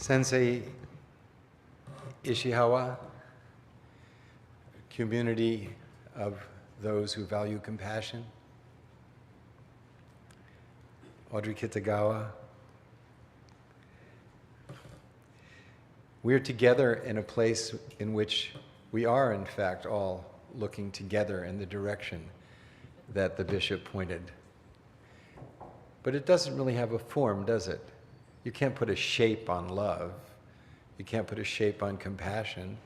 Sensei Ishikawa, community of those who value compassion. Audrey Kitagawa. We're together in a place in which we are, in fact, all looking together in the direction that the bishop pointed. But it doesn't really have a form, does it? You can't put a shape on love. You can't put a shape on compassion.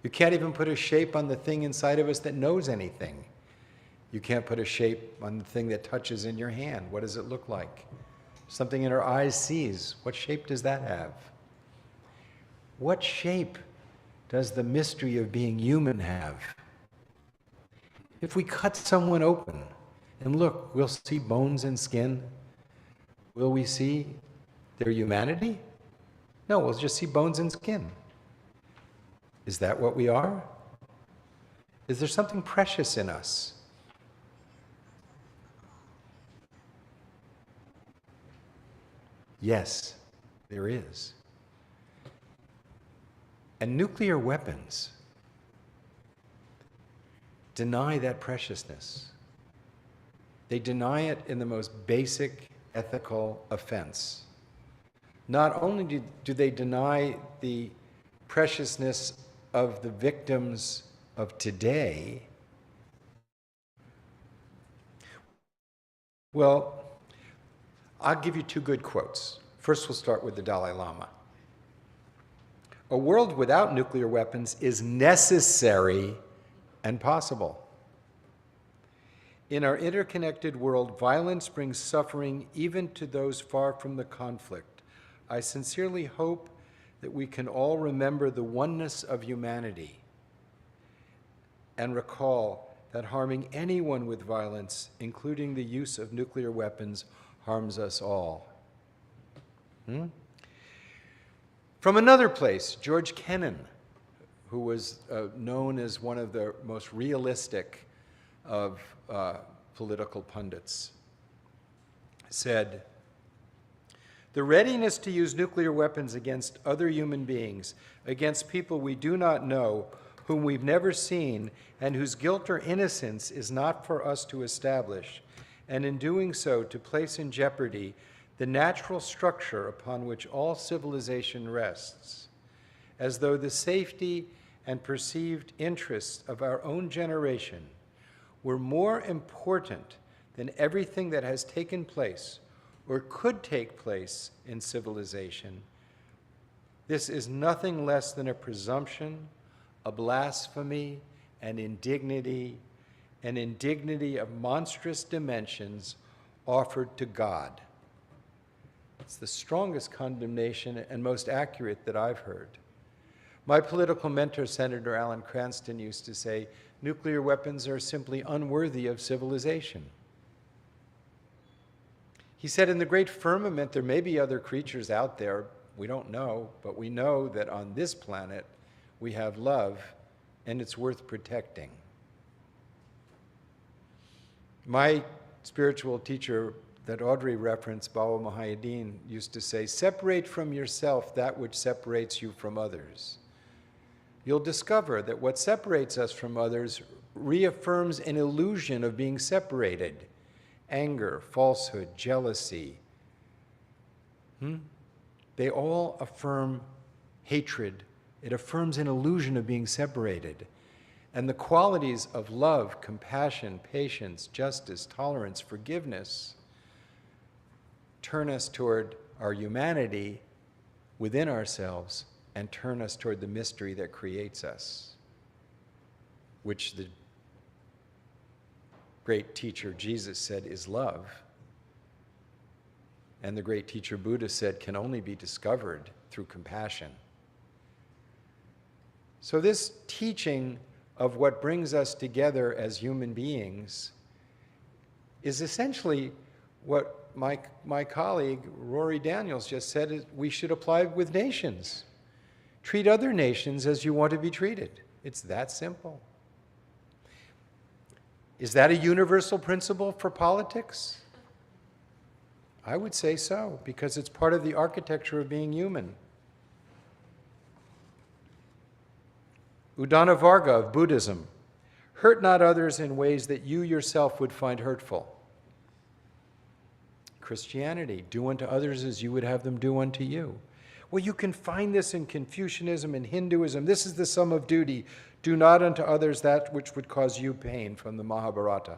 You can't even put a shape on the thing inside of us that knows anything. You can't put a shape on the thing that touches in your hand. What does it look like? Something in our eyes sees. What shape does that have? What shape does the mystery of being human have? If we cut someone open and look, we'll see bones and skin. Will we see their humanity? No, we'll just see bones and skin. Is that what we are? Is there something precious in us? Yes, there is. And nuclear weapons deny that preciousness. They deny it in the most basic ethical offense. Not only do they deny the preciousness of the victims of today, well, I'll give you two good quotes. First, we'll start with the Dalai Lama. A world without nuclear weapons is necessary and possible. In our interconnected world, violence brings suffering even to those far from the conflict. I sincerely hope that we can all remember the oneness of humanity and recall that harming anyone with violence, including the use of nuclear weapons, harms us all. From another place, George Kennan, who was known as one of the most realistic of political pundits, said, "The readiness to use nuclear weapons against other human beings, against people we do not know, whom we've never seen, and whose guilt or innocence is not for us to establish, and in doing so to place in jeopardy the natural structure upon which all civilization rests, as though the safety and perceived interests of our own generation were more important than everything that has taken place or could take place in civilization. This is nothing less than a presumption, a blasphemy, an indignity of monstrous dimensions offered to God." It's the strongest condemnation and most accurate that I've heard. My political mentor, Senator Alan Cranston, used to say, nuclear weapons are simply unworthy of civilization. He said, in the great firmament, there may be other creatures out there, we don't know, but we know that on this planet we have love, and it's worth protecting. My spiritual teacher that Audrey referenced, Bawa Mahayadin, used to say, separate from yourself that which separates you from others. You'll discover that what separates us from others reaffirms an illusion of being separated. Anger, falsehood, jealousy. They all affirm hatred. It affirms an illusion of being separated. And the qualities of love, compassion, patience, justice, tolerance, forgiveness turn us toward our humanity within ourselves and turn us toward the mystery that creates us, which the great teacher Jesus said is love. And the great teacher Buddha said can only be discovered through compassion. So this teaching of what brings us together as human beings is essentially what my colleague Rorry Daniels just said is we should apply with nations. Treat other nations as you want to be treated. It's that simple. Is that a universal principle for politics? I would say so, because it's part of the architecture of being human. Udana Varga of Buddhism, hurt not others in ways that you yourself would find hurtful. Christianity, do unto others as you would have them do unto you. Well, you can find this in Confucianism and Hinduism. This is the sum of duty. Do not unto others that which would cause you pain, from the Mahabharata.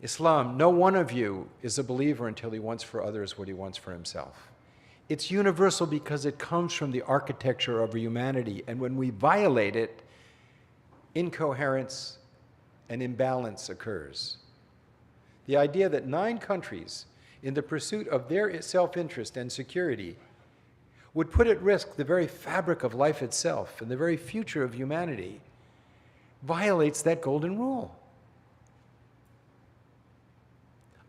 Islam, no one of you is a believer until he wants for others what he wants for himself. It's universal because it comes from the architecture of humanity, and when we violate it, incoherence and imbalance occurs. The idea that 9 countries, in the pursuit of their self-interest and security, would put at risk the very fabric of life itself and the very future of humanity violates that golden rule.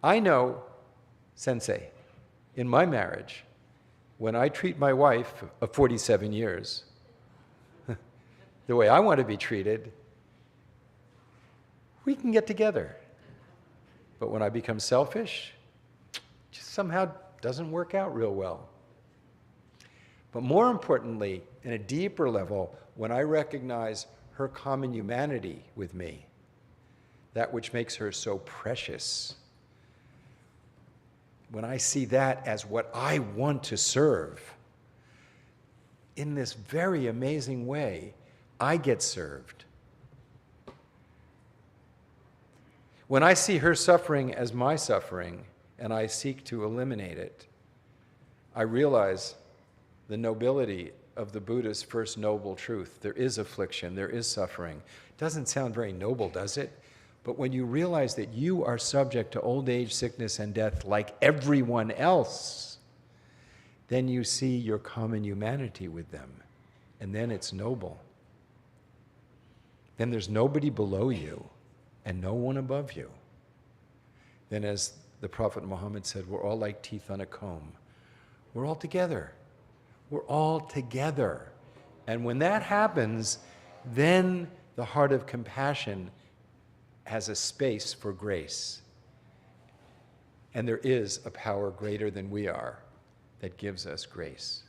I know, Sensei, in my marriage, when I treat my wife of 47 years the way I want to be treated, we can get together. But when I become selfish, it just somehow doesn't work out real well. But more importantly, in a deeper level, when I recognize her common humanity with me, that which makes her so precious, when I see that as what I want to serve, in this very amazing way, I get served. When I see her suffering as my suffering, and I seek to eliminate it, I realize the nobility of the Buddha's first noble truth. There is affliction, there is suffering. Doesn't sound very noble, does it? But when you realize that you are subject to old age, sickness, and death like everyone else, then you see your common humanity with them. And then it's noble. Then there's nobody below you and no one above you. Then, as the Prophet Muhammad said, we're all like teeth on a comb. We're all together. We're all together. And when that happens, then the heart of compassion has a space for grace. And there is a power greater than we are that gives us grace.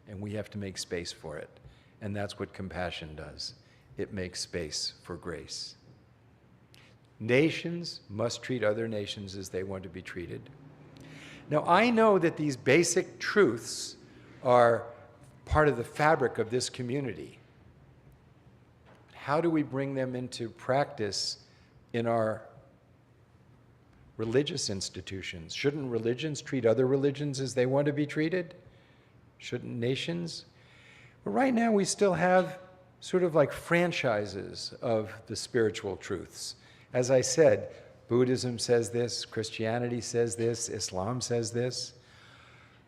And we have to make space for it. And that's what compassion does. It makes space for grace. Nations must treat other nations as they want to be treated. Now, I know that these basic truths are part of the fabric of this community. How do we bring them into practice in our religious institutions? Shouldn't religions treat other religions as they want to be treated? Shouldn't nations? But right now we still have sort of like franchises of the spiritual truths. As I said, Buddhism says this, Christianity says this, Islam says this.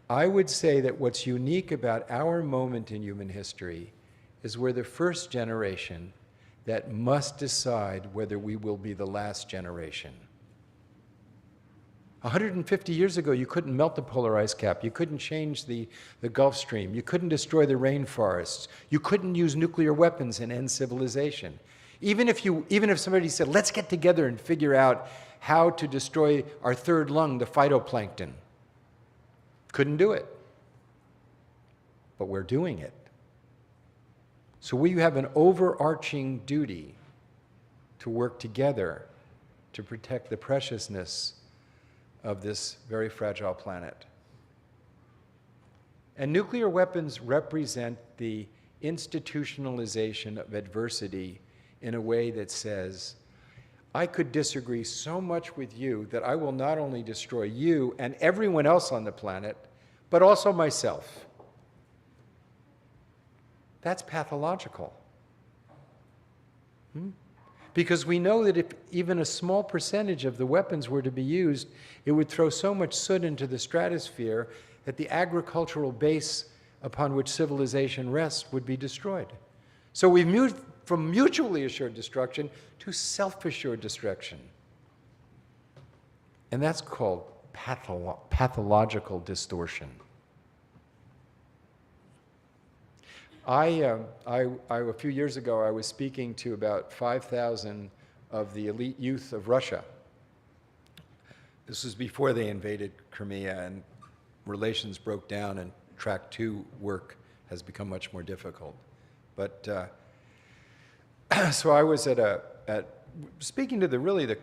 I would say that what's unique about our moment in human history is we're the first generation that must decide whether we will be the last generation. 150 years ago, you couldn't melt the polar ice cap. You couldn't change the Gulf Stream. You couldn't destroy the rainforests. You couldn't use nuclear weapons and end civilization. Even if somebody said, let's get together and figure out how to destroy our third lung, the phytoplankton, couldn't do it. But we're doing it. So we have an overarching duty to work together to protect the preciousness of this very fragile planet. And nuclear weapons represent the institutionalization of adversity in a way that says, I could disagree so much with you that I will not only destroy you and everyone else on the planet, but also myself. That's pathological. Because we know that if even a small percentage of the weapons were to be used, it would throw so much soot into the stratosphere that the agricultural base upon which civilization rests would be destroyed. So we've moved from mutually assured destruction to self-assured destruction. And that's called pathological distortion. A few years ago, I was speaking to about 5,000 of the elite youth of Russia. This was before they invaded Crimea and relations broke down and Track 2 work has become much more difficult. But so I was speaking to the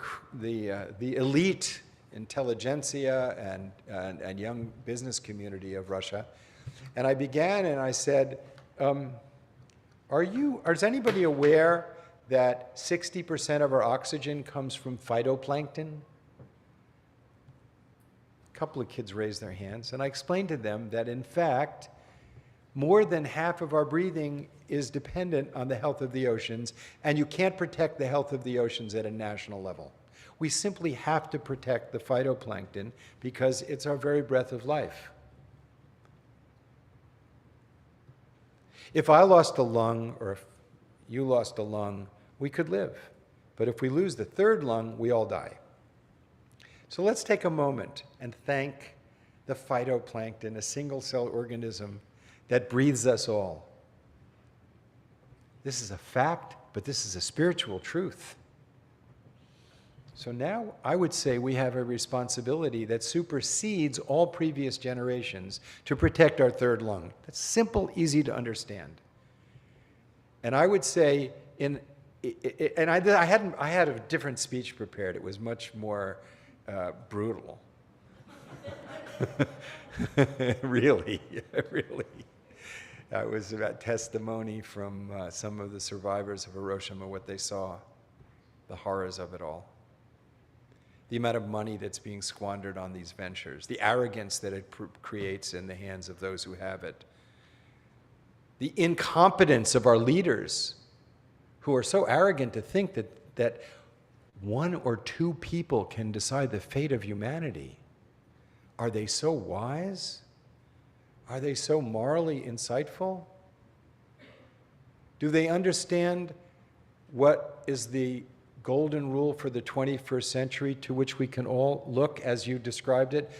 elite intelligentsia and young business community of Russia, and I began and I said, is anybody aware that 60% of our oxygen comes from phytoplankton? A couple of kids raised their hands, and I explained to them that in fact, more than half of our breathing is dependent on the health of the oceans, and you can't protect the health of the oceans at a national level. We simply have to protect the phytoplankton because it's our very breath of life. If I lost a lung, or if you lost a lung, we could live. But if we lose the third lung, we all die. So let's take a moment and thank the phytoplankton, a single-cell organism that breathes us all. This is a fact, but this is a spiritual truth. So now I would say we have a responsibility that supersedes all previous generations to protect our third lung. That's simple, easy to understand. And I would say, I had a different speech prepared. It was much more brutal. Really. It was about testimony from some of the survivors of Hiroshima, what they saw, the horrors of it all. The amount of money that's being squandered on these ventures, the arrogance that it creates in the hands of those who have it, the incompetence of our leaders who are so arrogant to think that one or two people can decide the fate of humanity. Are they so wise? Are they so morally insightful? Do they understand what is the golden rule for the 21st century to which we can all look as you described it?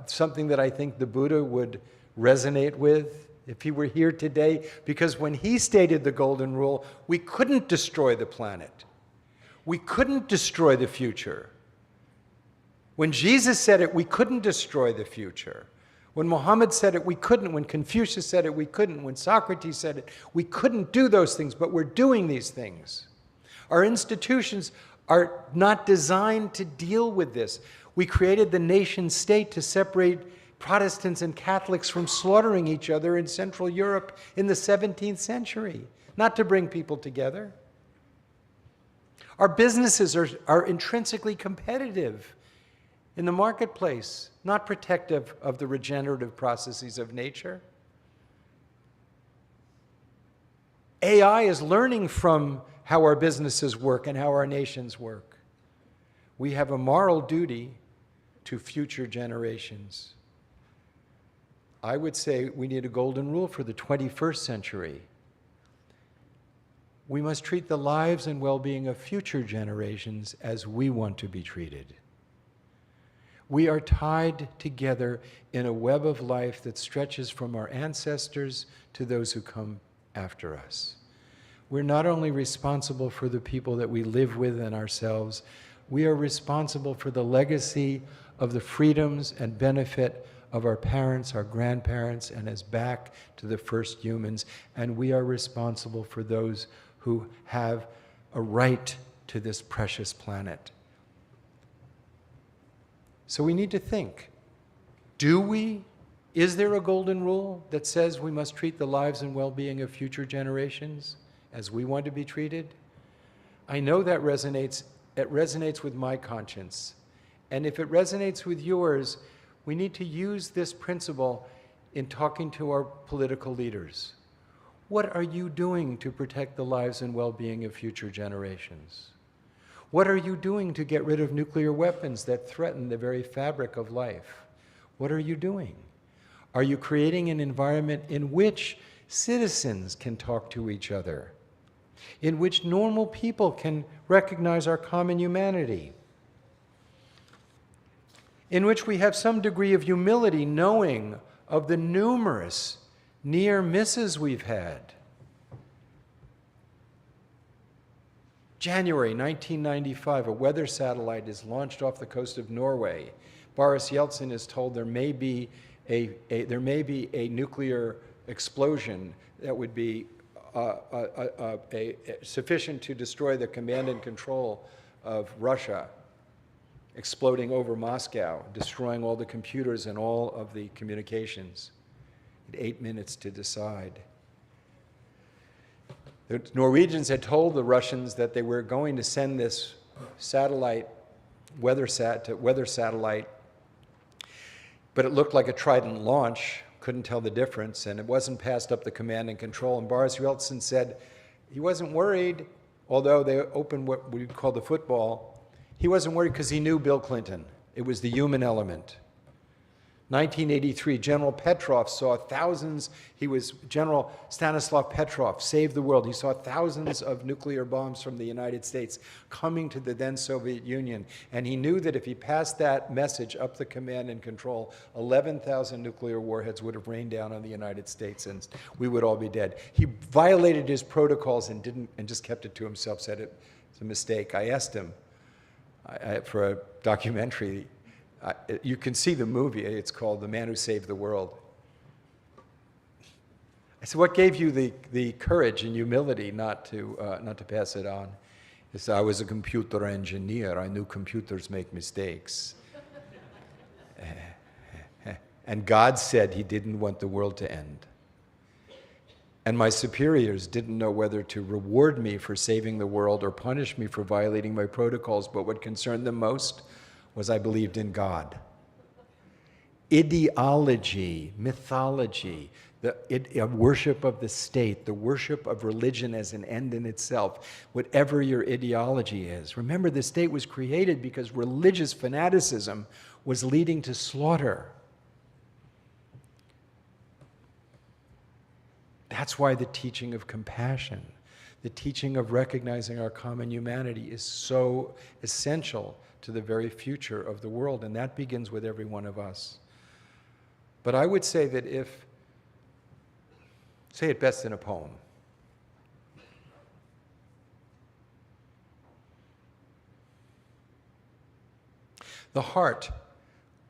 Something that I think the Buddha would resonate with if he were here today, because when he stated the golden rule, we couldn't destroy the planet. We couldn't destroy the future. When Jesus said it, we couldn't destroy the future. When Muhammad said it, we couldn't. When Confucius said it, we couldn't. When Socrates said it, we couldn't do those things, but we're doing these things. Our institutions are not designed to deal with this. We created the nation state to separate Protestants and Catholics from slaughtering each other in Central Europe in the 17th century, not to bring people together. Our businesses are intrinsically competitive in the marketplace, not protective of the regenerative processes of nature. AI is learning from how our businesses work and how our nations work. We have a moral duty to future generations. I would say we need a golden rule for the 21st century. We must treat the lives and well-being of future generations as we want to be treated. We are tied together in a web of life that stretches from our ancestors to those who come after us. We're not only responsible for the people that we live with and ourselves, we are responsible for the legacy of the freedoms and benefit of our parents, our grandparents, and as back to the first humans, and we are responsible for those who have a right to this precious planet. So we need to think, is there a golden rule that says we must treat the lives and well-being of future generations as we want to be treated? I know that it resonates with my conscience. And if it resonates with yours, we need to use this principle in talking to our political leaders. What are you doing to protect the lives and well-being of future generations? What are you doing to get rid of nuclear weapons that threaten the very fabric of life? What are you doing? Are you creating an environment in which citizens can talk to each other, in which normal people can recognize our common humanity, in which we have some degree of humility, knowing of the numerous near misses we've had? January 1995, a weather satellite is launched off the coast of Norway. Boris Yeltsin is told there may be a nuclear explosion that would be sufficient to destroy the command and control of Russia, exploding over Moscow, destroying all the computers and all of the communications. It had 8 minutes to decide. The Norwegians had told the Russians that they were going to send this satellite, weather satellite, but it looked like a Trident launch, couldn't tell the difference, and it wasn't passed up the command and control. And Boris Yeltsin said he wasn't worried, although they opened what we call the football. He wasn't worried because he knew Bill Clinton. It was the human element. 1983, General Petrov saw thousands. General Stanislav Petrov saved the world. He saw thousands of nuclear bombs from the United States coming to the then Soviet Union. And he knew that if he passed that message up the command and control, 11,000 nuclear warheads would have rained down on the United States and we would all be dead. He violated his protocols and just kept it to himself, said it's a mistake. I asked him for a documentary. You can see the movie. It's called The Man Who Saved the World. I said, what gave you the courage and humility not to pass it on? He said, I was a computer engineer. I knew computers make mistakes. And God said he didn't want the world to end. And my superiors didn't know whether to reward me for saving the world or punish me for violating my protocols, but what concerned them most was I believed in God. Ideology, mythology, a worship of the state, the worship of religion as an end in itself, whatever your ideology is. Remember, the state was created because religious fanaticism was leading to slaughter. That's why the teaching of compassion, the teaching of recognizing our common humanity is so essential to the very future of the world, and that begins with every one of us. But I would say that say it best in a poem. The heart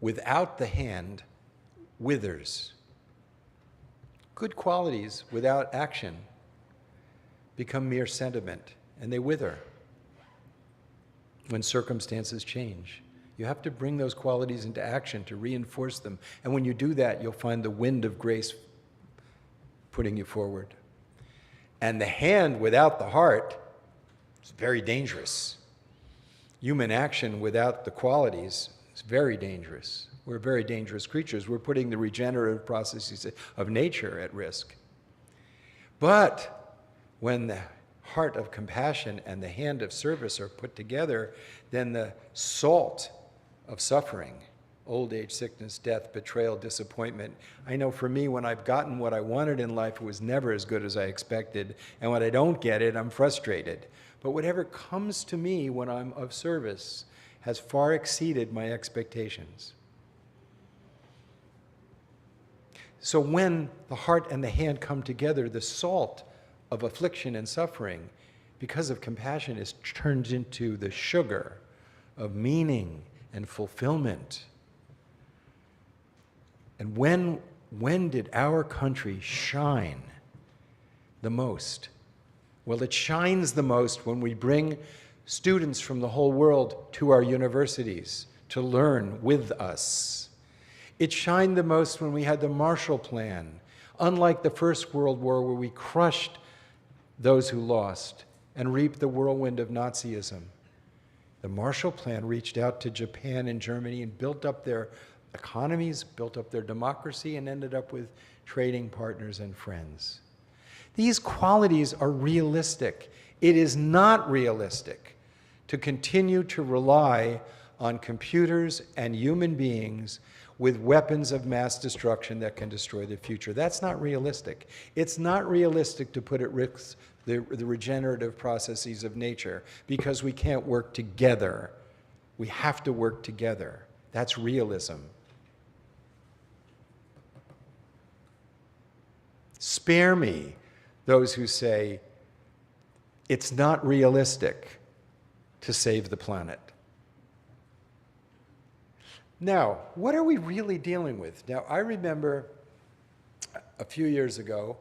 without the hand withers. Good qualities without action become mere sentiment, and they wither when circumstances change. You have to bring those qualities into action to reinforce them. And when you do that, you'll find the wind of grace putting you forward. And the hand without the heart is very dangerous. Human action without the qualities is very dangerous. We're very dangerous creatures. We're putting the regenerative processes of nature at risk. But when the heart of compassion and the hand of service are put together, then the salt of suffering, old age, sickness, death, betrayal, disappointment. I know for me, when I've gotten what I wanted in life, it was never as good as I expected. And when I don't get it, I'm frustrated. But whatever comes to me when I'm of service has far exceeded my expectations. So when the heart and the hand come together, the salt of affliction and suffering, because of compassion, is turned into the sugar of meaning and fulfillment. And when did our country shine the most? Well, it shines the most when we bring students from the whole world to our universities to learn with us. It shined the most when we had the Marshall Plan, unlike the First World War, where we crushed those who lost and reaped the whirlwind of Nazism. The Marshall Plan reached out to Japan and Germany and built up their economies, built up their democracy, and ended up with trading partners and friends. These qualities are realistic. It is not realistic to continue to rely on computers and human beings with weapons of mass destruction that can destroy the future. That's not realistic. It's not realistic to put at risk the regenerative processes of nature because we can't work together. We have to work together. That's realism. Spare me those who say it's not realistic to save the planet. Now, what are we really dealing with? Now, I remember a few years ago,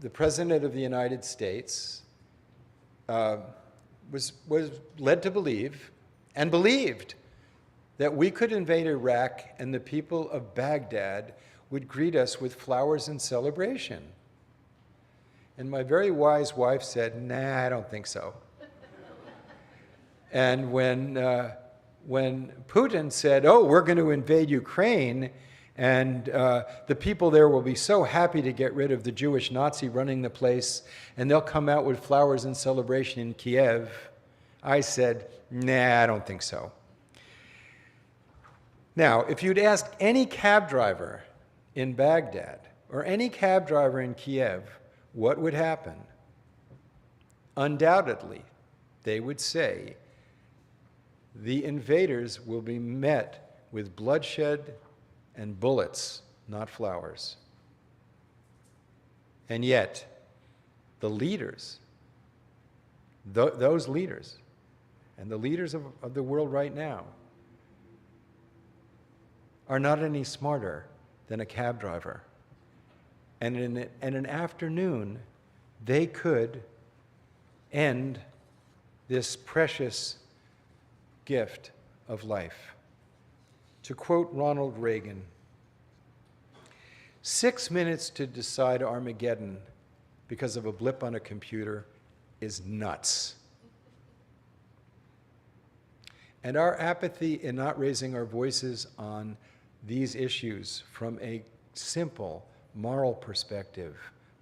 the President of the United States was led to believe, and believed, that we could invade Iraq and the people of Baghdad would greet us with flowers and celebration. And my very wise wife said, nah, I don't think so. And when Putin said, oh, we're going to invade Ukraine, and the people there will be so happy to get rid of the Jewish Nazi running the place, and they'll come out with flowers and celebration in Kiev, I said, nah, I don't think so. Now, if you'd asked any cab driver in Baghdad or any cab driver in Kiev what would happen, undoubtedly they would say the invaders will be met with bloodshed and bullets, not flowers. And yet, the leaders, those leaders, and the leaders of the world right now, are not any smarter than a cab driver. And in an afternoon, they could end this precious gift of life. To quote Ronald Reagan, 6 minutes to decide Armageddon because of a blip on a computer is nuts. And our apathy in not raising our voices on these issues from a simple moral perspective.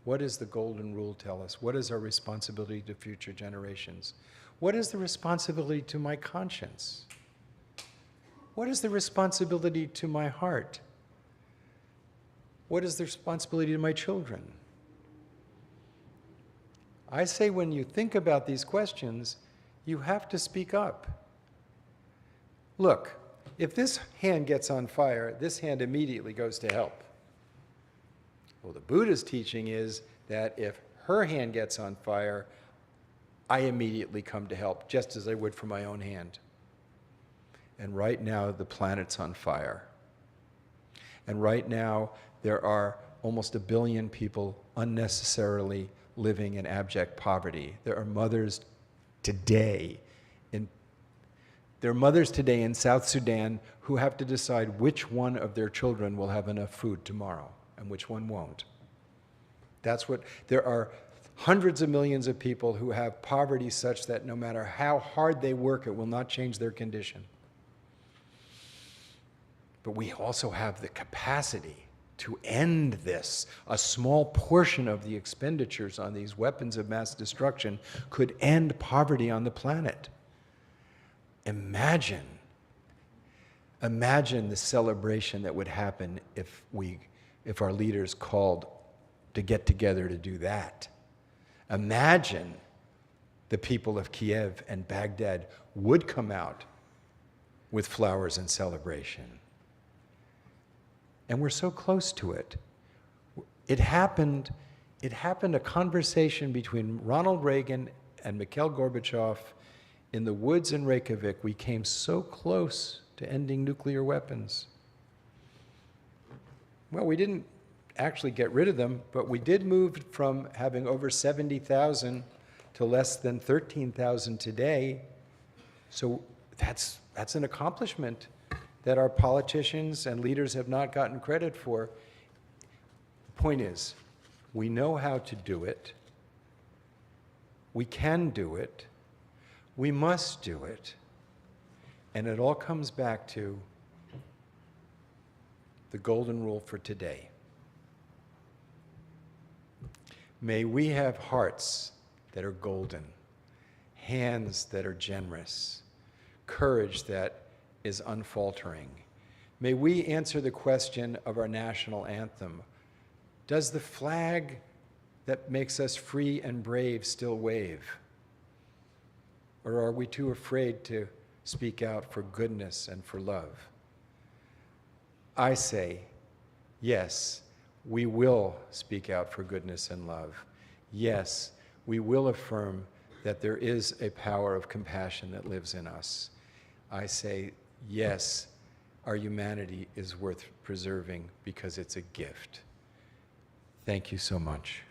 What does the Golden Rule tell us? What is our responsibility to future generations? What is the responsibility to my conscience? What is the responsibility to my heart? What is the responsibility to my children? I say when you think about these questions, you have to speak up. Look, if this hand gets on fire, this hand immediately goes to help. Well, the Buddha's teaching is that if her hand gets on fire, I immediately come to help, just as I would for my own hand. And right now, the planet's on fire. And right now, there are almost 1 billion people unnecessarily living in abject poverty. There are mothers today in South Sudan who have to decide which one of their children will have enough food tomorrow and which one won't. There are hundreds of millions of people who have poverty such that no matter how hard they work, it will not change their condition. But we also have the capacity to end this. A small portion of the expenditures on these weapons of mass destruction could end poverty on the planet. Imagine the celebration that would happen if our leaders called to get together to do that. Imagine the people of Kiev and Baghdad would come out with flowers and celebration. And we're so close to it. It happened a conversation between Ronald Reagan and Mikhail Gorbachev in the woods in Reykjavik. We came so close to ending nuclear weapons. Well, we didn't actually get rid of them, but we did move from having over 70,000 to less than 13,000 today. So that's an accomplishment that our politicians and leaders have not gotten credit for. The point is, we know how to do it. We can do it. We must do it. And it all comes back to the golden rule for today. May we have hearts that are golden, hands that are generous, courage that is unfaltering. May we answer the question of our national anthem. Does the flag that makes us free and brave still wave? Or are we too afraid to speak out for goodness and for love? I say, yes, we will speak out for goodness and love. Yes, we will affirm that there is a power of compassion that lives in us. I say, yes, our humanity is worth preserving because it's a gift. Thank you so much.